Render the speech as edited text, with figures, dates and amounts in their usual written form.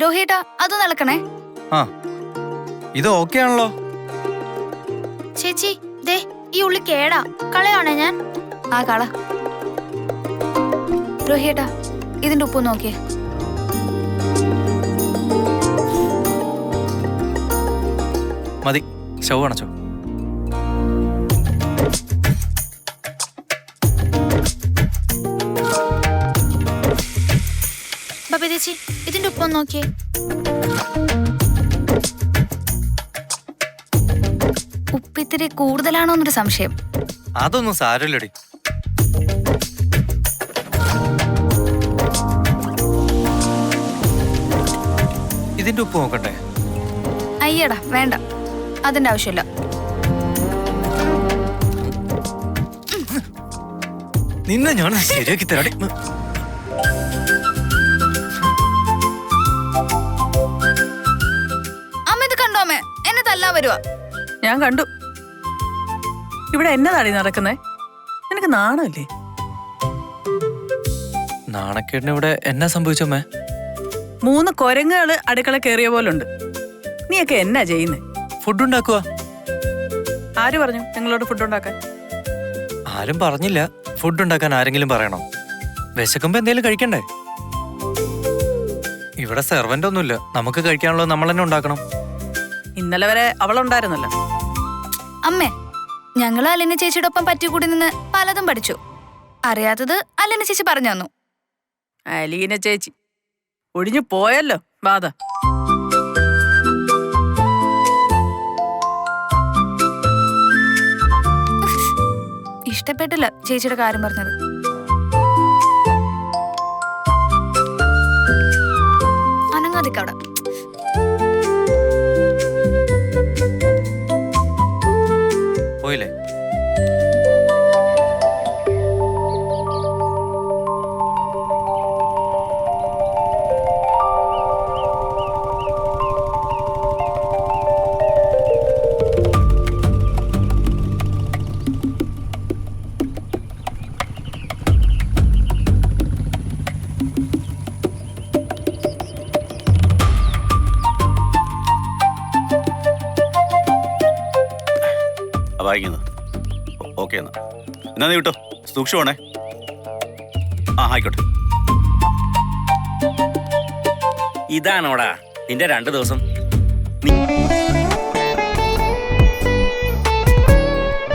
ലോഹിയേട്ടാ അത് നടക്കണേ. ആ ഇത് ഓക്കെ ആണല്ലോ. ചേച്ചി ദേ ഈ ഉള്ളി കേടാ, കളയാണേ ഞാൻ. ആ കള. ലോഹിയേട്ടാ ഇതിന്റെ ഉപ്പ് നോക്കിയേ. മതി, സ്റ്റൗ അണച്ചോ. ബബി ചേച്ചി ഇതിന്റെ ഉപ്പ് നോക്കിയേ. ഉപ്പിത്തിരി കൂടുതലാണോ എന്നൊരു സംശയം. അതൊന്നും സാരമില്ലടി. ഇതിന്റെ ഉപ്പ് നോക്കട്ടെ. അയ്യടാ വേണ്ട, അതിന്റെ ആവശ്യമില്ല. നിന്നെ ഞാൻ ശരിയാക്കി തരാടി. അമ്മ ഇത് കണ്ടോ? അമ്മ എന്നെ തല്ലാൻ വരുവാ. ഞാൻ കണ്ടു. ഇവിടെ എന്നതാടി നടക്കുന്നേ? നിനക്ക് നാണല്ലേ? നാണക്കേടിന് ഇവിടെ എന്നാ സംഭവിച്ചമ്മേ? 3 കൊരങ്ങുകള് അടുക്കള കേറിയ പോലുണ്ട്. നീയൊക്കെ എന്നാ ചെയ്യുന്നേ? ഫുഡ് ഉണ്ടാക്കുക. ആര് പറഞ്ഞു നിങ്ങളോട് ഫുഡ് ഉണ്ടാക്കാൻ? ആരും പറഞ്ഞില്ല. ഫുഡ് ഉണ്ടാക്കാൻ ആരെങ്കിലും പറയണോ? വിശക്കുമ്പോ എന്തേലും കഴിക്കണ്ടേ? ഇവിടെ സെർവന്റ് ഒന്നുമില്ല. നമുക്ക് കഴിക്കാനുള്ളത് നമ്മൾ തന്നെ ഉണ്ടാക്കണം. ഇന്നലെ വരെ അവളുണ്ടായിരുന്നല്ലോ. അമ്മേ, ഞങ്ങള് അലിന ചേച്ചിയുടെ ഒപ്പം പറ്റിക്കൂടി നിന്ന് പലതും പഠിച്ചു. അറിയാത്തത് അലിന ചേച്ചി പറഞ്ഞു തന്നു. അലീന ചേച്ചി ഒഴിഞ്ഞു പോയല്ലോ ബാധ. ഇഷ്ടപ്പെട്ടില്ല ചേച്ചിയുടെ കാര്യം പറഞ്ഞത്. അനങ്ങാതിക്കവിടെ. പോയില്ലേ? വായിക്കുന്നത് ഓക്കെ എന്നാ നീ വിട്ടോ. സൂക്ഷിച്ചോണേ. ആ ആയിക്കോട്ടെ. ഇതാണോടാ നിന്റെ 2 ദിവസം?